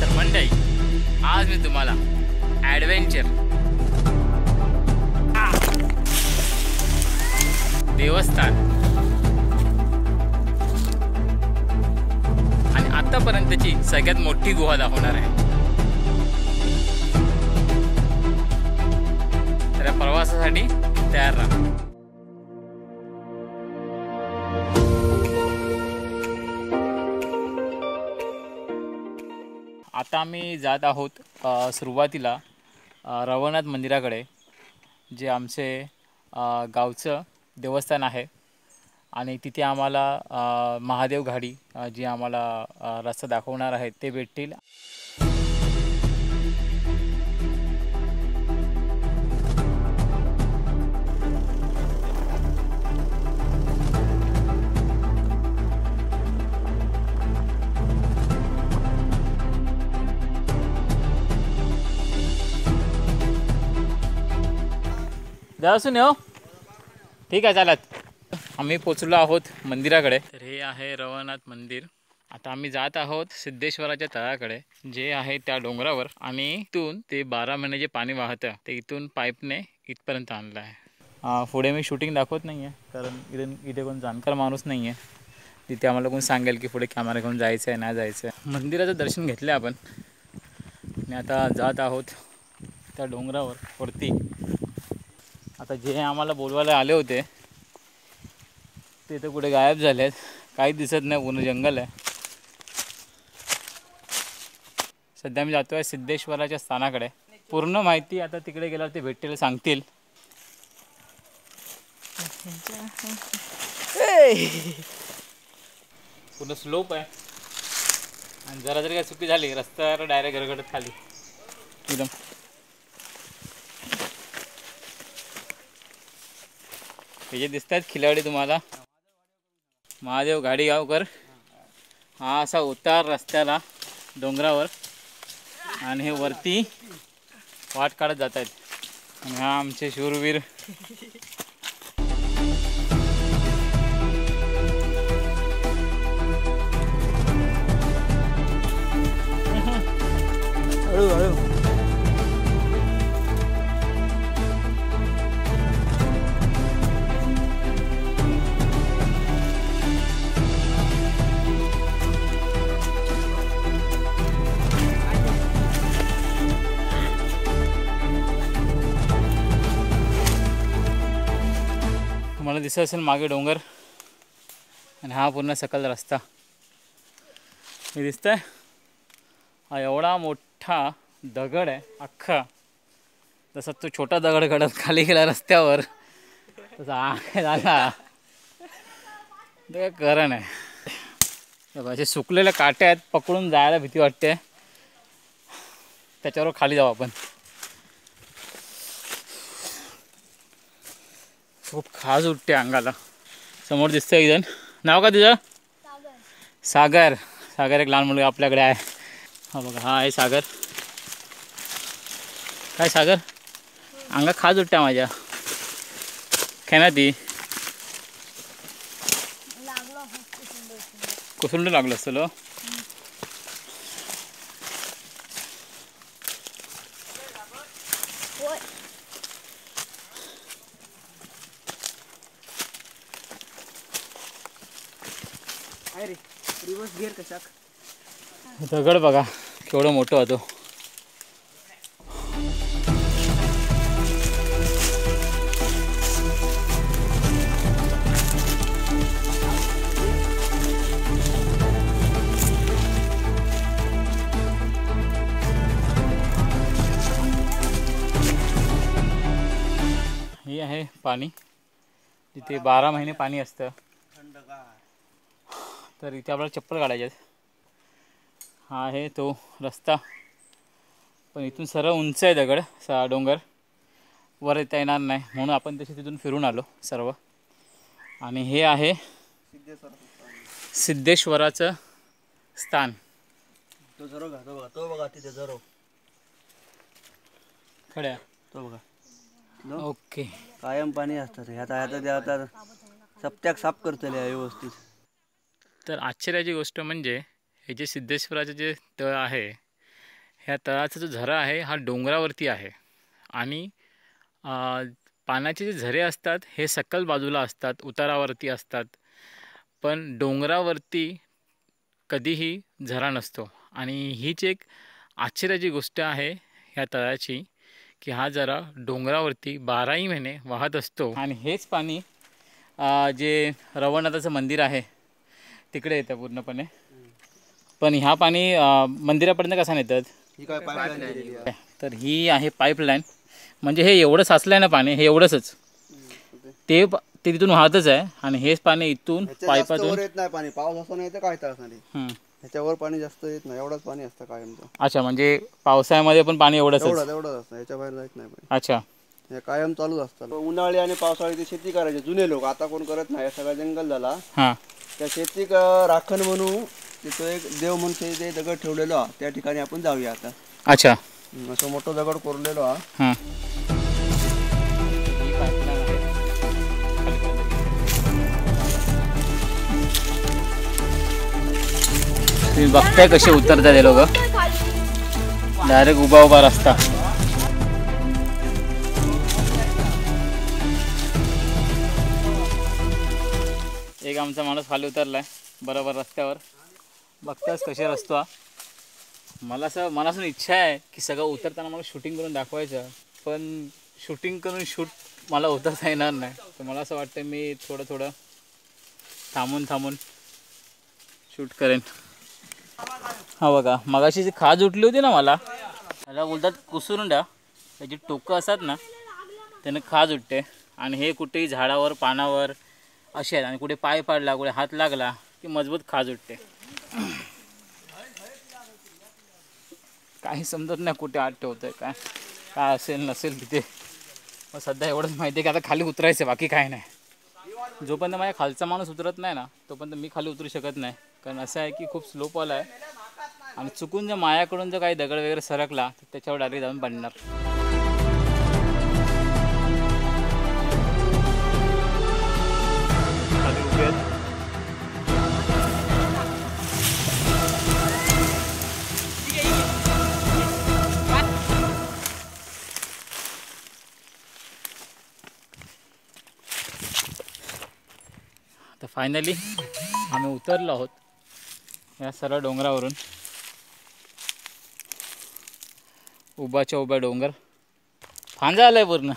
तर मंडळी, आज मी तुम्हाला ॲडव्हेंचर देवस्थान आणि आतापर्यंतची सगळ्यात मोठी गुहा दाखवणार आहे. तर या प्रवासासाठी तयार राहा. आता आम्ही जात आहोत सुरुवातीला रवनाथ मंदिराकडे, जे आमचे गावचं देवस्थान आहे. आणि तिथे आम्हाला महादेव घाडी जी आम्हाला रस्ता दाखवणार आहे ते भेटतील. जाऊन हो, ठीक आहे, चालत. आम्ही पोचलो आहोत मंदिराकडे. तर हे आहे रवनाथ मंदिर. आता आम्ही जात आहोत सिद्धेश्वराच्या तळाकडे, जे आहे त्या डोंगरावर. आणि इथून ते 12 महिने जे पाणी वाहतं ते इथून पाईपने इथपर्यंत आणलं आहे. पुढे मी शूटिंग दाखवत नाही आहे, कारण इथे कोण जाणकार माणूस नाही आहे तिथे आम्हाला कोण सांगेल की पुढे कॅमेरा घेऊन जायचं आहे नाही जायचं आहे. मंदिराचं दर्शन घेतलं आपण आणि आता जात आहोत त्या डोंगरावर वरती. आता जे आम्हाला बोलवायला आले होते ते तर कुठे गायब झाले आहेत, काही दिसत नाही, पूर्ण जंगल आहे. सध्या मी जातो आहे सिद्धेश्वराच्या स्थानाकडे. पूर्ण माहिती आता तिकडे गेल्यावर ते भेटतील, सांगतील. पूर्ण स्लोप आहे आणि जरा जरी काय चुकी झाली रस्त्यावर डायरेक्ट गरगडत खाली एकदम. हे जे दिसत आहेत खिलाडी तुम्हाला, महादेव घाडी गावकर. हा असा उतार रस्त्याला डोंगरावर आणि हे वरती वाट काढत जात आहेत. आणि हा आमचे शूरवीर. हळूहळू मला दिसत असेल मागे डोंगर आणि हा पूर्ण सकल रस्ता हे दिसतंय. हा एवढा मोठा दगड आहे अख्खा. जसा तो छोटा दगड घडत खाली गेला रस्त्यावर तसा झाला करण आहे. असे सुकलेले काटे आहेत, पकडून जायला भीती वाटते. त्याच्यावर खाली जाऊ आपण. खूप खास उठते अंगाला. समोर दिसतंय एक जण. नाव का तुझं? सागर. सागर एक लहान मुलगा आपल्याकडे आहे. हा बघा, हा आहे सागर. काय सागर, अंगा खास उठत्या माझ्या. काय ना ती कुसुंड लागलं असतं लो. दगड बघा केवढं मोठं होतो. हे आहे पाणी, तिथे 12 महिने पाणी असतं. तर इथे आपल्याला चप्पल काढायचे आहेत. हा आहे तो रस्ता, पण इथून सरळ उंच आहे दगड डोंगर, वर येता येणार नाही म्हणून आपण तशी तिथून फिरून आलो सर्व. आणि हे आहे सिद्धेश्वराचं स्थान. तो झरो घातो, तो बघा तिथे झरो खड्या, तो बघा. ओके, कायम पाणी असतं. आता सप्त्याक साफ करतले व्यवस्थित. तर आश्चर्याची गोष्ट म्हणजे हे जे सिद्धेश्वराचे जे तळ आहे ह्या तळाचा जो झरा आहे हा डोंगरावरती आहे आणि पाण्याचे जे झरे असतात हे सकल बाजूला असतात, उतारावरती असतात. पण डोंगरावरती कधीही झरा नसतो आणि हीच एक आश्चर्याची गोष्ट आहे ह्या तळ्याची की हा झरा डोंगरावरती 12ही महिने वाहत असतो. आणि हेच पाणी जे रवळनाथाचं मंदिर आहे तिकडे येतं पूर्णपणे. पण ह्या पाणी मंदिरापर्यंत कसं नेतात? ही काय पाईपलाईन दिलेली आहे. तर ही आहे पाईपलाईन. म्हणजे हे एवढं साचलं आहे ना पाणी, हे एवढंच ते तिथून वाहतच आहे आणि हेच पाणी इथून पाईपातून येत नाही पाणी. पाऊस असं नाही तर काय त्रास नाही. ह्याच्यावर पाणी जास्त येत नाही, एवढंच पाणी असतं कायमचं. अच्छा, म्हणजे पावसाळ्यामध्ये पण पाणी एवढंच एवढंच असतं, ह्याच्या बाहेर जात नाही पाणी. अच्छा, हे कायम चालूच असतं. उन्हाळी आणि पावसाळी ते शेती करायची जुने लोक, आता कोण करत नाही, सगळा जंगल झाला. हां त्या शेती राखण म्हणून तिथं एक देव म्हणून ते दगड ठेवलेलो हा, त्या ठिकाणी आपण जाऊया आता. अच्छा, असं मोठं दगड कोरलेलो हा. हां तुम्ही बघताय कसे उतरतात हे लोक, डायरेक्ट उभा उभा रस्ता. एक आमचा माणूस खाली उतरलाय बरोबर रस्त्यावर. बघताच कसे रस्ता. मला असून इच्छा आहे की सगळं उतरताना मला शूटिंग करून दाखवायचं, पण शूटिंग करून शूट मला उतरता येणार नाही. तर मला असं वाटतं मी थोडं थांबून शूट करेन. हा बघा, मगाशी जी खाज उठली होती ना मला, त्याला बोलतात कुसुरुंडा. त्याची टोकं असतात ना त्याने खाज उठते आणि हे कुठेही झाडावर पानावर असे आहेत आणि कुठे पाय पाडला, कुठे हात लागला की मजबूत खाज उठते. काही समजत नाही कुठे हात ठेवतोय, काय असेल नसेल तिथे. मग सध्या एवढंच माहिती आहे की आता खाली उतरायचं, बाकी काय नाही. जोपर्यंत माझ्या खालचा माणूस उतरत नाही ना तोपर्यंत मी खाली उतरू शकत नाही. कारण असं आहे की खूप स्लो फॉल आहे आणि चुकून जर मायाकडून जर काही दगड वगैरे सरकला तर त्याच्यावर डायरेक्ट जाऊन पडणार. तर फायनली आम्ही उतरलो आहोत या सरळ डोंगरावरून. उभाच्या उभा डोंगर फांजा आलाय पूर्ण,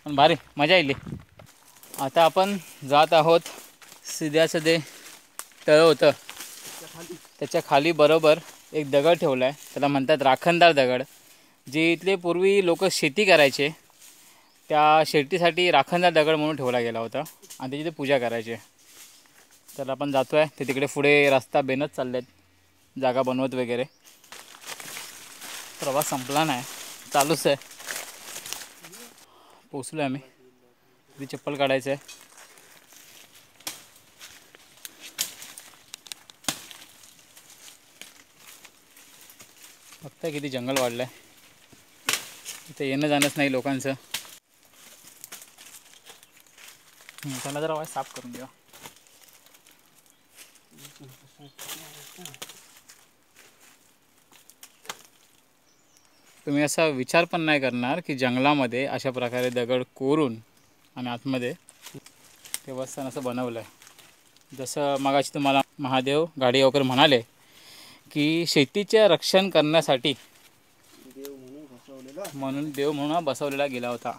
पण भारी मजा येईल. आता आपण जात आहोत सिध्यासधे तळ होतं त्याच्या खाली बरोबर एक दगड ठेवला आहे, त्याला म्हणतात राखणदार दगड. जे इथले पूर्वी लोक शेती करायचे त्या शेतीसाठी राखणदार दगड म्हणून ठेवला गेला होता आणि त्याची ते पूजा करायचे. तर आपण जातो आहे, ते तिकडे पुढे रस्ता बेनत चाललेत, जागा बनवत वगैरे. प्रवास संपला नाही, चालूच आहे. पोचलो आहे आम्ही. ती चप्पल काढायचं आहे. बघताय किती जंगल वाढलं आहे, इथे येणं जाणंच नाही लोकांचं. त्याला जरा वाईट साफ करून द्या. तुम्ही असा विचार पण नाही करणार की जंगलामध्ये अशा प्रकारे दगड कोरून आणि आतमध्ये देवस्थान असं बनवलं आहे. जसं मगाशी तुम्हाला महादेव गाडीवकर म्हणाले की शेतीचे रक्षण करण्यासाठी म्हणून देव म्हणून बसवलेला गेला होता.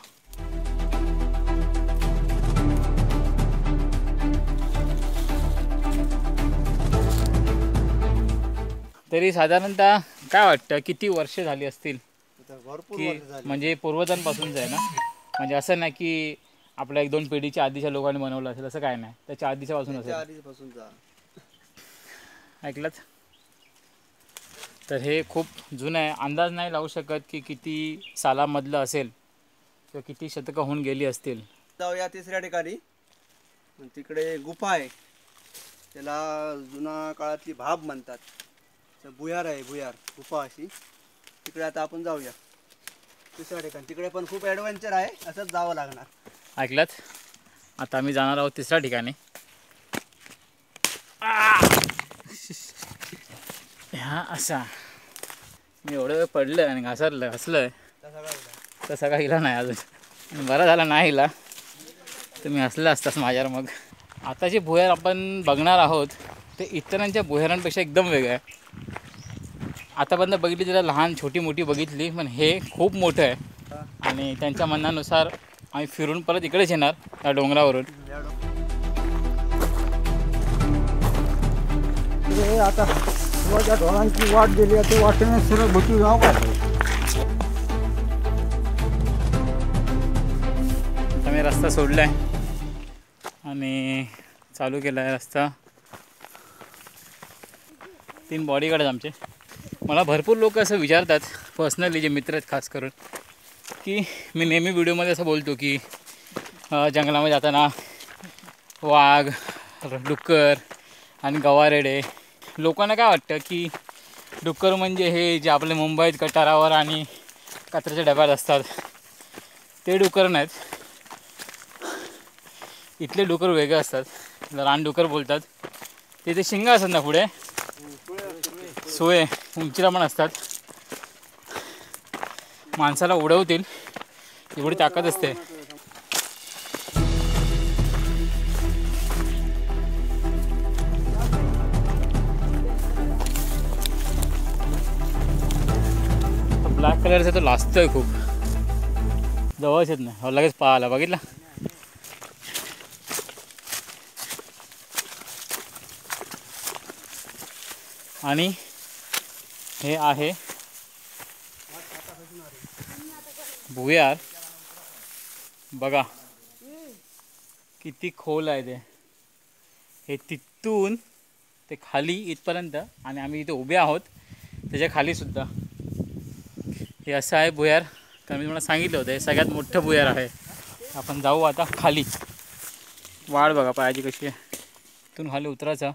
तरी साधारणतः काय वाटतं किती वर्ष झाली असतील? की म्हणजे पूर्वजांपासूनच आहे ना, म्हणजे असं नाही की आपल्या 1-2 पिढीच्या आधीच्या लोकांनी बनवलं असेल असं काय नाही, त्याच्या आधीच्या पासून असेल. ऐकलंत? तर हे खूप जुनं आहे. अंदाज नाही लावू शकत की किती सालामधलं असेल किंवा किती शतकं होऊन गेली असतील. जाऊया तिसऱ्या ठिकाणी. तिकडे गुफा आहे, त्याला जुना काळातली भाब म्हणतात. भुयार आहे, भुयार गुफा अशी. तिकडे आता आपण जाऊया तिसऱ्या ठिकाणी. तिकडे पण खूप ॲडव्हेंचर आहे, असंच जावं लागणार. ऐकलंत? आता आम्ही जाणार आहोत तिसऱ्या ठिकाणी. हा असा मी एवढं वेळ पडलं आणि घासरलं हसलं तसा काही हिला नाही अजून. बरा झाला नाही हिला, तुम्ही हसलं असतास माझ्यावर. मग आता जे भुयार आपण बघणार आहोत ते इतरांच्या भुयारांपेक्षा एकदम वेगळं आहे. आतापर्यंत बघितली तिला लहान छोटी मोठी बघितली, पण हे खूप मोठं आहे. आणि त्यांच्या म्हणण्यानुसार आम्ही फिरून परत इकडेच येणार त्या डोंगरावरून. आता त्या ढोलांची वाट दिली ते वाटेने सरळ भुती जाऊ का. आता मी रस्ता सोडला आहे आणि चालू केला आहे रस्ता. 3 बॉडीगार्ड आमचे. मला भरपूर लोक असं विचारतात पर्सनली, जे मित्र आहेत खास करून, की मी नेहमी व्हिडिओमध्ये असं बोलतो की जंगलामध्ये जाताना वाघ, डुक्कर आणि गवारेडे. लोकांना काय वाटतं की डुक्कर म्हणजे हे जे आपले मुंबईत कटारावर आणि कचऱ्याच्या डब्यात असतात ते डुक्कर नाहीत. इथले डुक्कर वेगळे असतात, रानडुक्कर बोलतात. तिथे शिंगा असतात ना पुढे, सोय उंचीला पण असतात. माणसाला उडवतील एवढी ताकद असते. ब्लॅक कलरचा तो लाजतोय खूप, जवळच येत नाही, लगेच पाहायला बघितला. आणि हे आहे भुयार. बघा किती खोल आहे ते. हे तिथून ते खाली इथपर्यंत, आणि आम्ही इथे उभे आहोत त्याच्या खालीसुद्धा. हे असं आहे भुयार. तर मी तुम्हाला सांगितलं होतं हे सगळ्यात मोठं भुयार आहे. आपण जाऊ आता खाली. वाढ बघा पायाची कशी आहे. इथून खाली उतरायचं.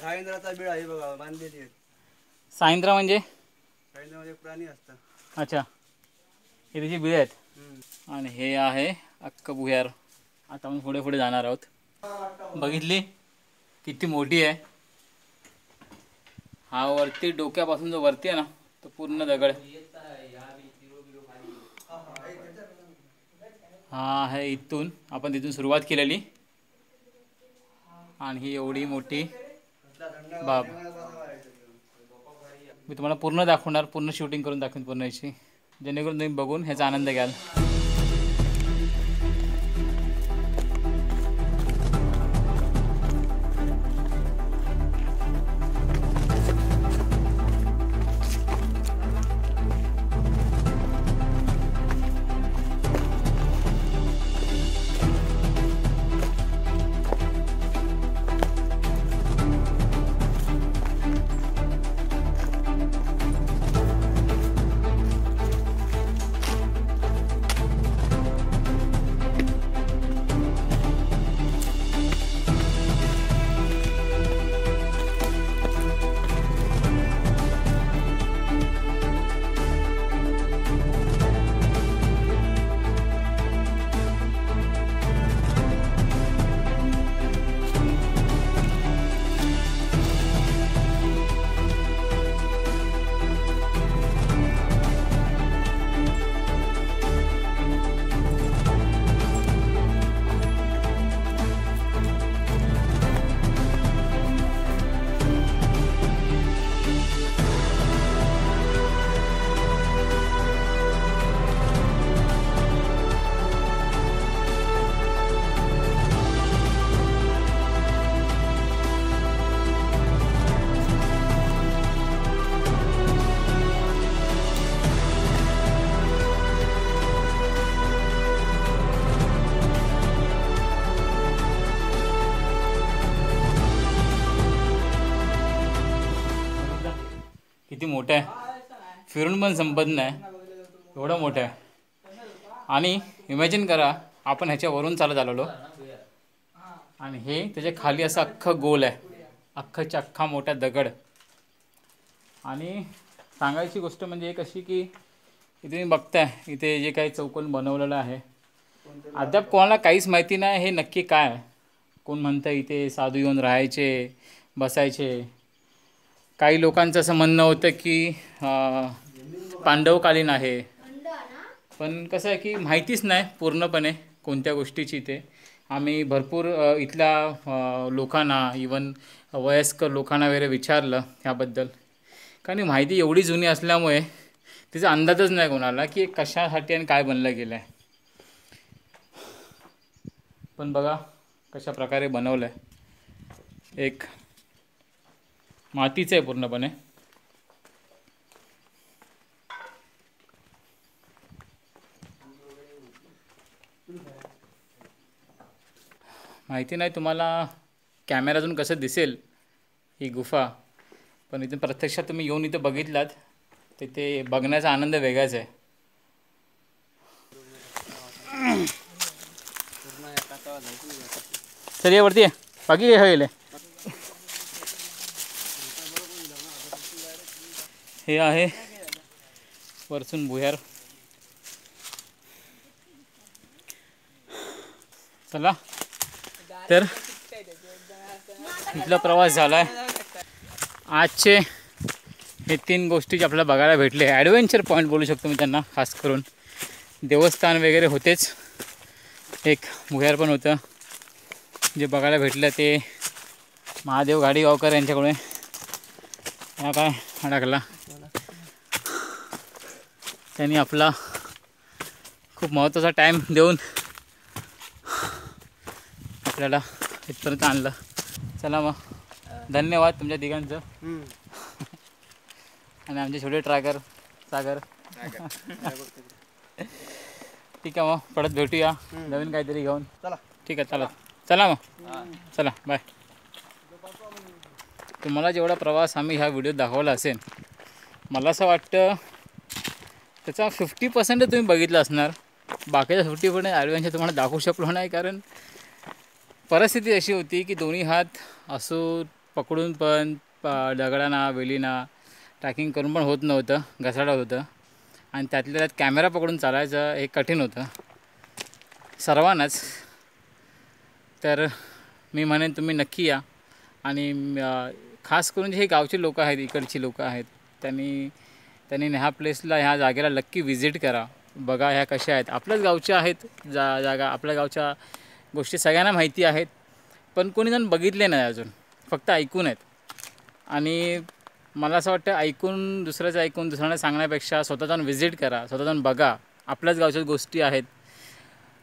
सायंद्राचा बिळ आहे बघा, बांधलेली आहे. सायंद्रा म्हणजे प्राणी असतात. अच्छा, हे त्याची बिळे आहेत. आणि हे आहे अख्खं भुयार. आता आपण पुढे पुढे जाणार आहोत. बघितली किती मोठी आहे. हा वरती डोक्यापासून जो वरती आहे ना तो पूर्ण दगड. हा आहे इथून, आपण तिथून सुरुवात केलेली. आणि ही एवढी मोठी बाब. मी तुम्हाला पूर्ण दाखवणार, पूर्ण शूटिंग करून दाखवेन पूर्ण याची, जेणेकरून तुम्ही बघून ह्याचा आनंद घ्याल. किती मोठं आहे, फिरून पण संपत नाही एवढं मोठं आहे. आणि इमॅजिन करा आपण ह्याच्यावरून चालत आलेलो आणि हे त्याच्या खाली असं अख्खं गोल आहे, अख्खाच्या अख्खा मोठा दगड. आणि सांगायची गोष्ट म्हणजे एक अशी की इथे तुम्ही बघताय इथे जे काही चौकोन बनवलेलं आहे अद्याप कोणाला काहीच माहिती नाही हे नक्की काय आहे. कोण म्हणतं इथे साधू येऊन राहायचे, बसायचे. काही लोकांचं असं म्हणणं होतं की पांडवकालीन आहे. पण कसं आहे की माहितीच नाही पूर्णपणे कोणत्या गोष्टीची ते. आम्ही भरपूर इथल्या लोकांना, इवन वयस्कर लोकांना वगैरे विचारलं ह्याबद्दल. कारण माहिती एवढी जुनी असल्यामुळे तिचा अंदाजच नाही कोणाला की कशासाठी आणि काय बनलं गेलं आहे. पण बघा कशा प्रकारे बनवलं आहे. एक मातीचं आहे पूर्णपणे. माहिती नाही तुम्हाला कॅमेरातून कसं दिसेल ही गुफा, पण इथून प्रत्यक्षात तुम्ही येऊन इथं बघितलात तर ते बघण्याचा आनंद वेगळाच आहे. चल ये वरती बाकी हे गेले. हे आहे वरसून भुयार. चला तर इथला प्रवास झाला आहे. आजचे हे 3 गोष्टी जे आपल्याला बघायला भेटले, ॲडव्हेंचर पॉईंट बोलू शकतो मी त्यांना. खास करून देवस्थान वगैरे होतेच, एक भुयार पण होतं जे बघायला भेटलं. ते महादेव घाडीगावकर यांच्याकडे हा काय अडकला. त्यांनी आपला खूप महत्त्वाचा टाईम देऊन आपल्याला इथपर्यंत आणलं. चला मग धन्यवाद तुमच्या तिघांचं. आणि आमचे छोटे ट्रॅकर सागर. ठीक आहे, मग परत भेटूया नवीन काहीतरी घेऊन. चला. ठीक आहे, चला मग. चला बाय. तुम्हाला जेवढा प्रवास आम्ही ह्या व्हिडिओत दाखवला असेल, मला असं वाटतं त्याचा 50% तुम्ही बघितलं असणार. बाकीचा 50% ॲडव्हेंचर तुम्हाला दाखवू शकलो नाही, कारण परिस्थिती अशी होती की दोन्ही हात असो पकडून पण दगडांना वेलीना ट्रॅकिंग करून पण होत नव्हतं, घसाडत होतं. आणि त्यातल्या त्यात कॅमेरा पकडून चालायचं हे कठीण होतं सर्वांनाच. तर मी म्हणेन तुम्ही नक्की या. आणि खास करून जे हे गावचे लोक आहेत, इकडची लोक आहेत, त्यांनी ह्या प्लेसला, ह्या जागेला नक्की व्हिजिट करा. बघा ह्या कशा आहेत. आपल्याच गावच्या आहेत जागा. आपल्या गावच्या गोष्टी सगळ्यांना माहिती आहेत, पण कोणी जण बघितले नाही अजून, फक्त ऐकून आहेत. आणि मला असं वाटतं ऐकून दुसऱ्यांना सांगण्यापेक्षा स्वतः जाऊन व्हिजिट करा, स्वतः जाऊन बघा. आपल्याच गावच्या गोष्टी आहेत.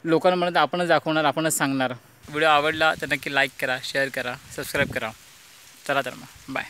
लोकांना म्हणत आपणच दाखवणार, आपणच सांगणार. व्हिडिओ आवडला तर नक्की लाईक करा, शेअर करा, सबस्क्राईब करा. चला तर मग बाय.